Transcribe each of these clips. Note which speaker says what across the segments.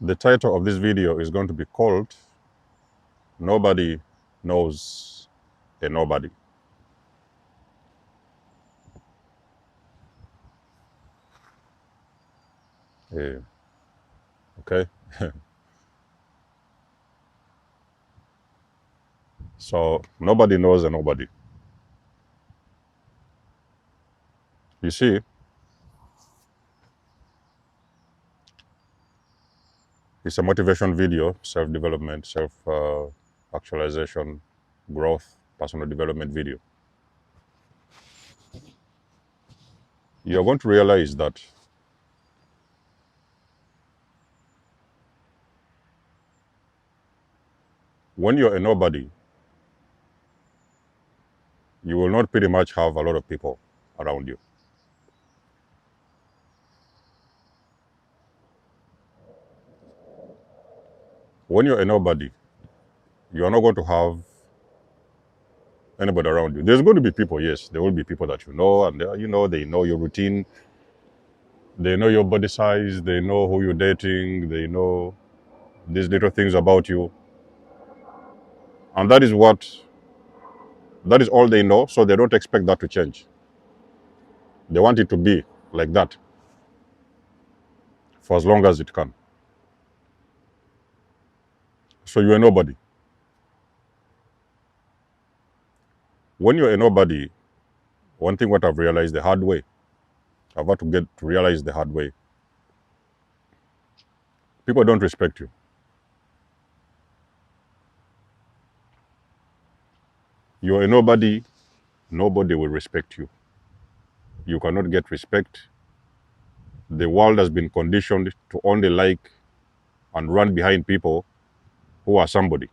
Speaker 1: The title of this video is going to be called Nobody Knows a Nobody. Yeah. Okay. So nobody knows a nobody. You see, it's a motivation video, self-development, self-actualization, growth, personal development video. You're going to realize that when you're a nobody, you will not pretty much have a lot of people around you. When you're a nobody, you're not going to have anybody around you. There's going to be people, yes. There will be people that you know, and they know your routine, they know your body size, they know who you're dating, they know these little things about you. And that is all they know, so they don't expect that to change. They want it to be like that for as long as it can. So you're a nobody. When you're a nobody, one thing what I've realized the hard way, I've had to get to realize the hard way, people don't respect you. You're a nobody, nobody will respect you. You cannot get respect. The world has been conditioned to only like and run behind people who are somebody.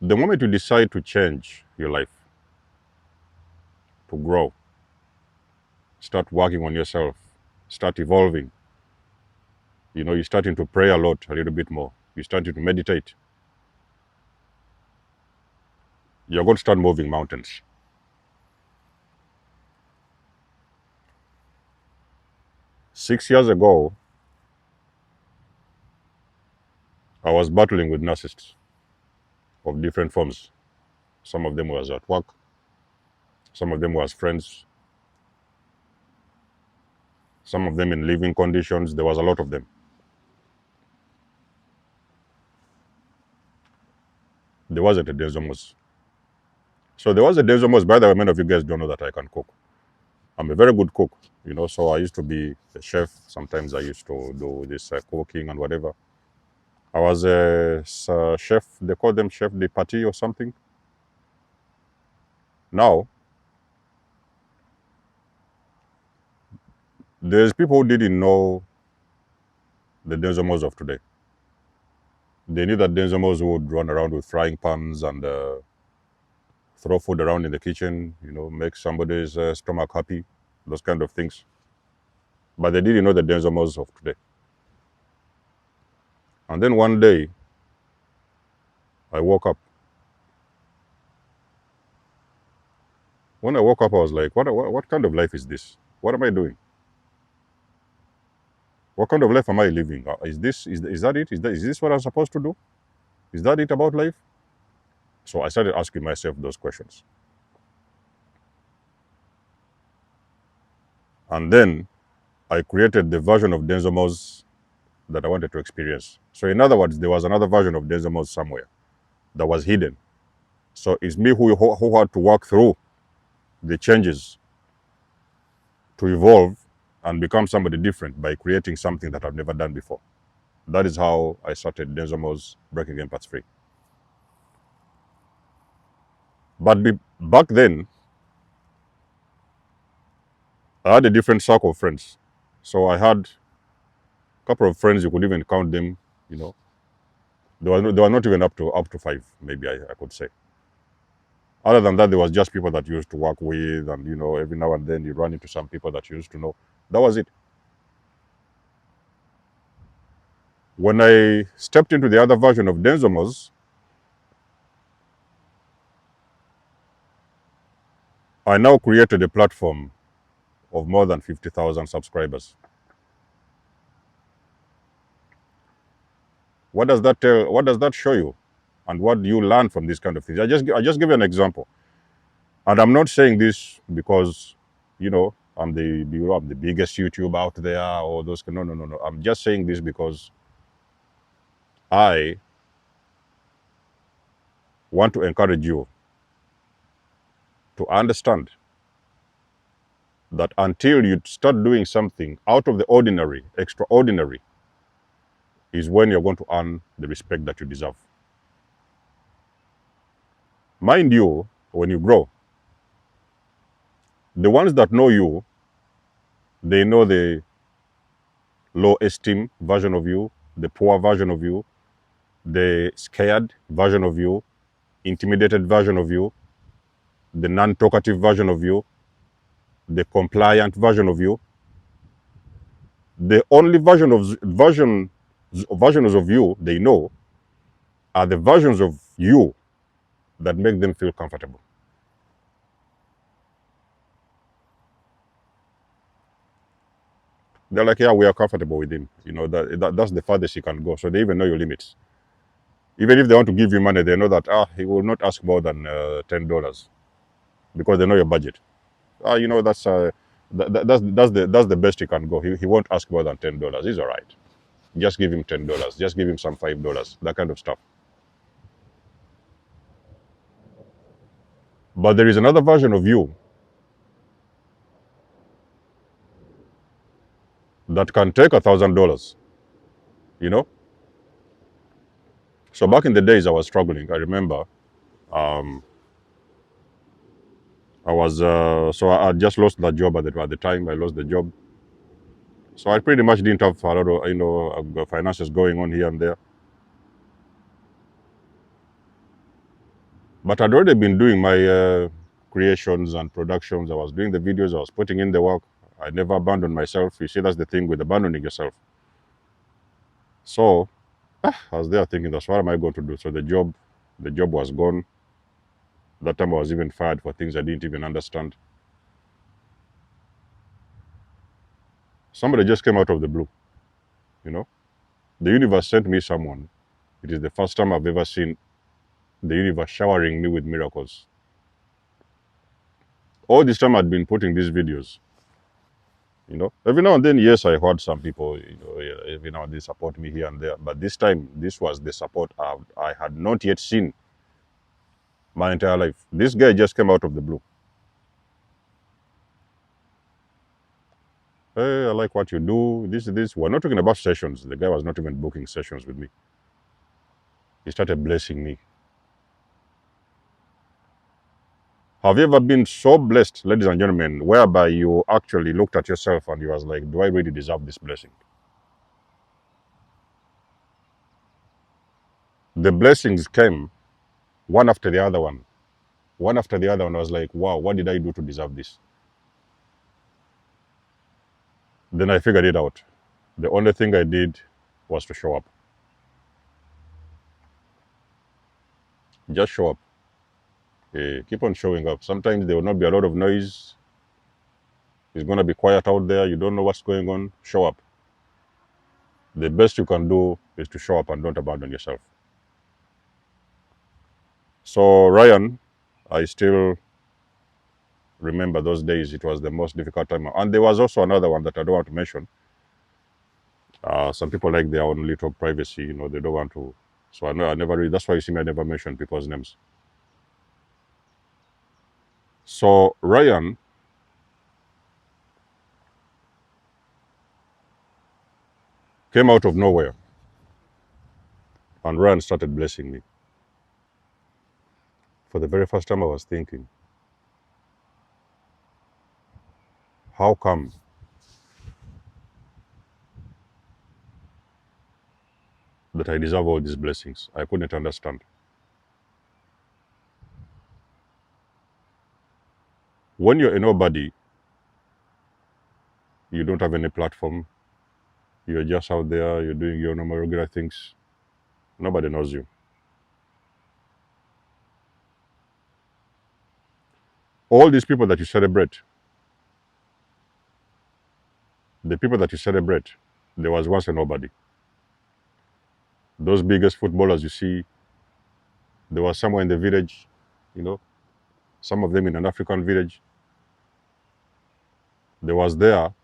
Speaker 1: The moment you decide to change your life, to grow, start working on yourself, start evolving, you're starting to pray a lot, a little bit more. You're starting to meditate. You're going to start moving mountains. Six years ago, I was battling with narcissists of different forms. Some of them was at work. Some of them was friends. Some of them in living conditions. There was a lot of them. There wasn't a Denzomos. So there was a Denzomos. By the way, many of you guys don't know that I can cook. I'm a very good cook, so I used to be a chef. Sometimes I used to do this cooking and whatever. I was a chef, they call them chef de partie or something. Now, there's people who didn't know the Denzomos of today. They knew that Denzomos would run around with frying pans and throw food around in the kitchen, make somebody's stomach happy, those kind of things. But they didn't know the Denzomos of today. And then one day, I woke up. When I woke up, I was like, what kind of life is this? What am I doing? What kind of life am I living? Is that it? Is this what I'm supposed to do? Is that it about life? So I started asking myself those questions. And then I created the version of Denzomos that I wanted to experience. So in other words, there was another version of Denzomos somewhere that was hidden. So it's me who had to work through the changes to evolve and become somebody different by creating something that I've never done before. That is how I started Denzomos Breaking Empaths Free. But back then, I had a different circle of friends. So I had a couple of friends, you could even count them, They were not even up to five, maybe I could say. Other than that, there was just people that you used to work with, and every now and then you run into some people that you used to know. That was it. When I stepped into the other version of Denzomos, I now created a platform of more than 50,000 subscribers. What does that tell? What does that show you? And what do you learn from these kind of things? I just give you an example. And I'm not saying this because, I'm I'm the biggest YouTube out there or those. No, no, no, no. I'm just saying this because I want to encourage you to understand that until you start doing something out of the ordinary, extraordinary, is when you're going to earn the respect that you deserve. Mind you, when you grow, the ones that know you, they know the low esteem version of you, the poor version of you, the scared version of you, intimidated version of you, the non-talkative version of you, the compliant version of you. The only versions of you they know are the versions of you that make them feel comfortable. They're like, yeah, we are comfortable with him. That's the farthest you can go. So they even know your limits. Even if they want to give you money, they know that he will not ask more than $10 because they know your budget. That's the best he can go. He won't ask more than $10. He's all right. Just give him $10. Just give him some $5. That kind of stuff. But there is another version of you that can take $1,000. You know. So back in the days, I was struggling. I remember. I was I just lost that job at the time. I lost the job, so I pretty much didn't have a lot of finances going on here and there. But I'd already been doing my creations and productions. I was doing the videos. I was putting in the work. I never abandoned myself. You see, that's the thing with abandoning yourself. So I was there thinking, that's what am I going to do? So the job was gone. That time I was even fired for things I didn't even understand. Somebody just came out of the blue. The universe sent me someone. It is the first time I've ever seen the universe showering me with miracles. All this time I'd been putting these videos. Every now and then, yes, I heard some people, every now and then support me here and there. But this time, this was the support I had not yet seen my entire life. This guy just came out of the blue. Hey, I like what you do. This. We're not talking about sessions. The guy was not even booking sessions with me. He started blessing me. Have you ever been so blessed, ladies and gentlemen, whereby you actually looked at yourself and you was like, do I really deserve this blessing? The blessings came one after the other one. One after the other one. I was like, wow, what did I do to deserve this? Then I figured it out. The only thing I did was to show up. Just show up. Keep on showing up. Sometimes there will not be a lot of noise. It's going to be quiet out there. You don't know what's going on. Show up. The best you can do is to show up and don't abandon yourself. So, Ryan, I still remember those days. It was the most difficult time. And there was also another one that I don't want to mention. Some people like their own little privacy. They don't want to. So I know I never really, that's why you see me, I never mention people's names. So Ryan came out of nowhere and Ryan started blessing me. For the very first time, I was thinking, how come that I deserve all these blessings? I couldn't understand. When you're a nobody, you don't have any platform, you're just out there, you're doing your normal regular things, nobody knows you. All these people that you celebrate, The people that you celebrate, there was once a nobody. Those biggest footballers you see, there was somewhere in the village, you know, some of them in an African village. They was there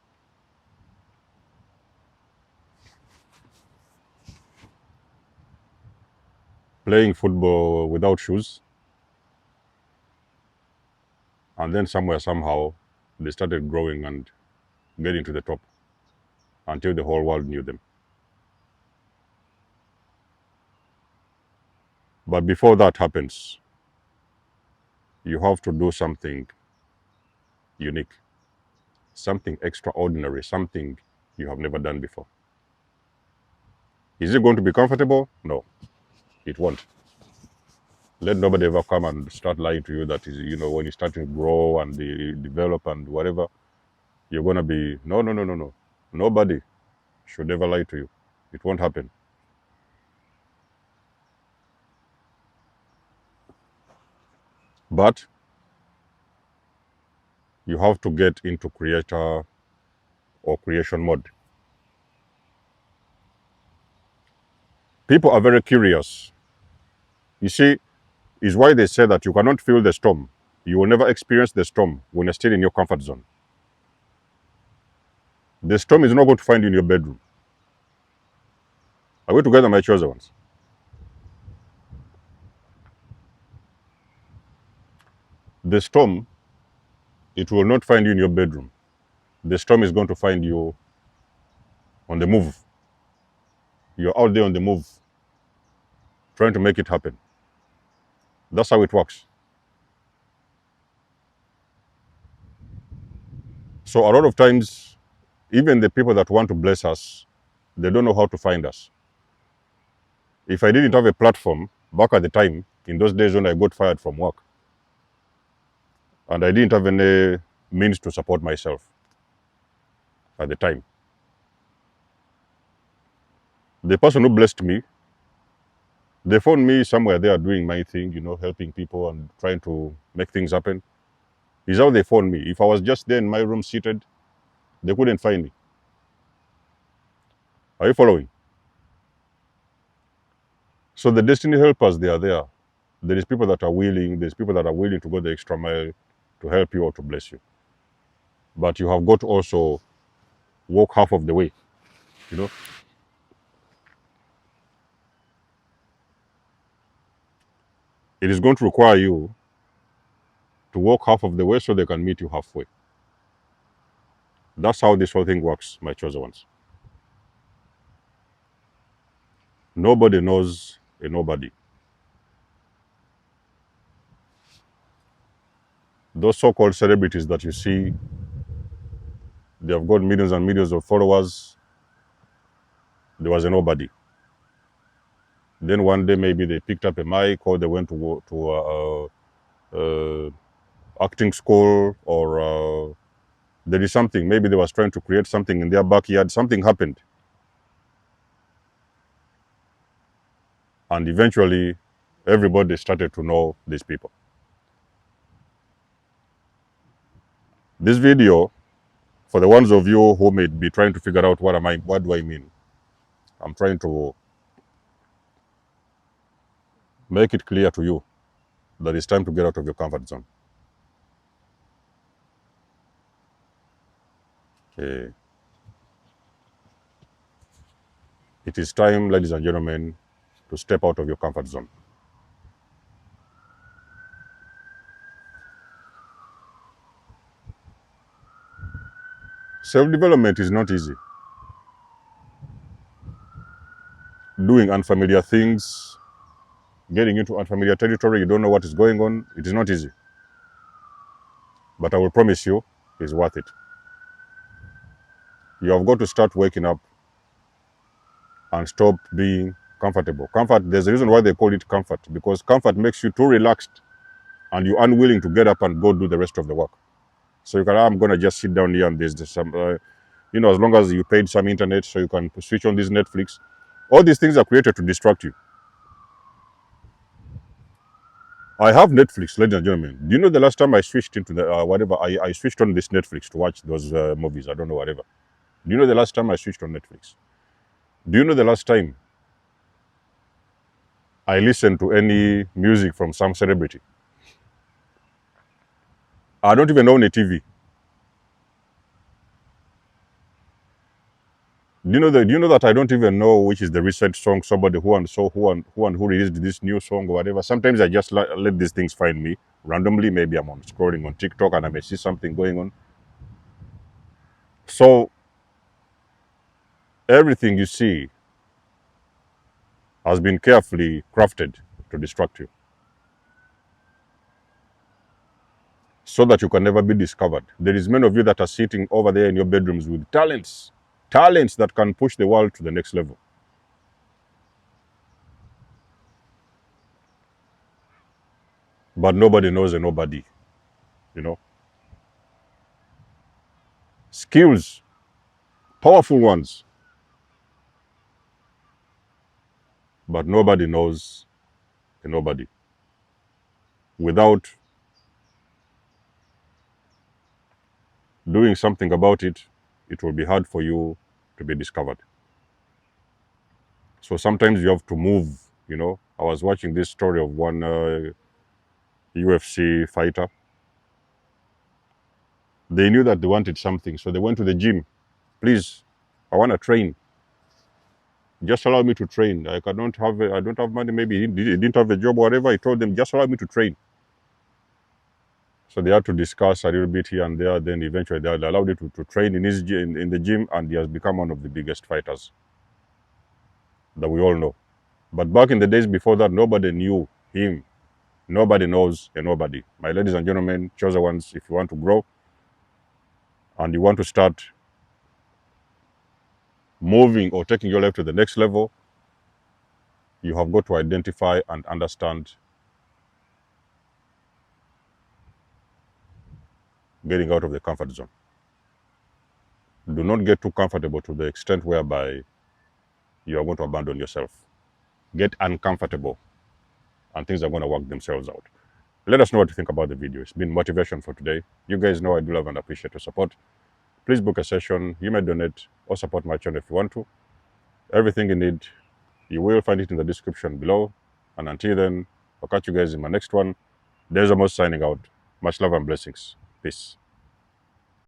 Speaker 1: playing football without shoes. And then somewhere, somehow, they started growing and getting to the top until the whole world knew them. But before that happens, you have to do something unique, something extraordinary, something you have never done before. Is it going to be comfortable? No, it won't. Let nobody ever come and start lying to you that is, when you start to grow and develop and whatever, you're going to be, no, no, no, no, no. Nobody should ever lie to you. It won't happen. But you have to get into creator or creation mode. People are very curious. You see, is why they say that you cannot feel the storm. You will never experience the storm when you're still in your comfort zone. The storm is not going to find you in your bedroom. Are we together, my chosen ones? The storm, it will not find you in your bedroom. The storm is going to find you on the move. You're out there on the move, trying to make it happen. That's how it works. So a lot of times, even the people that want to bless us, they don't know how to find us. If I didn't have a platform back at the time, in those days when I got fired from work, and I didn't have any means to support myself at the time, the person who blessed me, they found me somewhere there doing my thing, helping people and trying to make things happen. Is how they found me. If I was just there in my room seated, they couldn't find me. Are you following? So the destiny helpers, they are there. There is people that are willing, there's people that are willing to go the extra mile to help you or to bless you. But you have got to also walk half of the way, It is going to require you to walk half of the way so they can meet you halfway. That's how this whole thing works, my chosen ones. Nobody knows a nobody. Those so-called celebrities that you see, they have got millions and millions of followers. There was a nobody. Then one day maybe they picked up a mic or they went to acting school or there is something. Maybe they was trying to create something in their backyard. Something happened. And eventually, everybody started to know these people. This video, for the ones of you who may be trying to figure out what do I mean, I'm trying to make it clear to you that it's time to get out of your comfort zone. Okay. It is time, ladies and gentlemen, to step out of your comfort zone. Self-development is not easy. Doing unfamiliar things, getting into unfamiliar territory, you don't know what is going on, it is not easy. But I will promise you, it's worth it. You have got to start waking up and stop being comfortable. Comfort, there's a reason why they call it comfort, because comfort makes you too relaxed and you're unwilling to get up and go do the rest of the work. So you can, I'm going to just sit down here and there's some, as long as you paid some internet so you can switch on this Netflix. All these things are created to distract you. I have Netflix, ladies and gentlemen. Do you know the last time I switched into the I switched on this Netflix to watch those movies? I don't know, whatever. Do you know the last time I switched on Netflix? Do you know the last time I listened to any music from some celebrity? I don't even own a TV. Do you know that I don't even know which is the recent song somebody who released this new song or whatever. Sometimes I just let these things find me randomly. Maybe I'm on scrolling on TikTok and I may see something going on. So everything you see has been carefully crafted to distract you so that you can never be discovered. There is many of you that are sitting over there in your bedrooms with talents that can push the world to the next level. But nobody knows a nobody, you know. Skills, powerful ones, but nobody knows a nobody. Without doing something about it, it will be hard for you to be discovered. So sometimes you have to move, you know. I was watching this story of one UFC fighter. They knew that they wanted something, so they went to the gym. Please, I want to train. Just allow me to train. Like I don't have money. Maybe he didn't have a job, or whatever. He told them, just allow me to train. So they had to discuss a little bit here and there. Then eventually they allowed him to train in the gym, and he has become one of the biggest fighters that we all know. But back in the days before that, nobody knew him. Nobody knows a nobody. My ladies and gentlemen, chosen ones, if you want to grow and you want to start moving or taking your life to the next level, you have got to identify and understand getting out of the comfort zone. Do not get too comfortable to the extent whereby you are going to abandon yourself. Get uncomfortable and things are going to work themselves out. Let us know what you think about the video. It's been motivation for today. You guys know I do love and appreciate your support. Please book a session. You may donate or support my channel if you want to. Everything you need, you will find it in the description below. And until then, I'll catch you guys in my next one. There's almost signing out. Much love and blessings. Peace.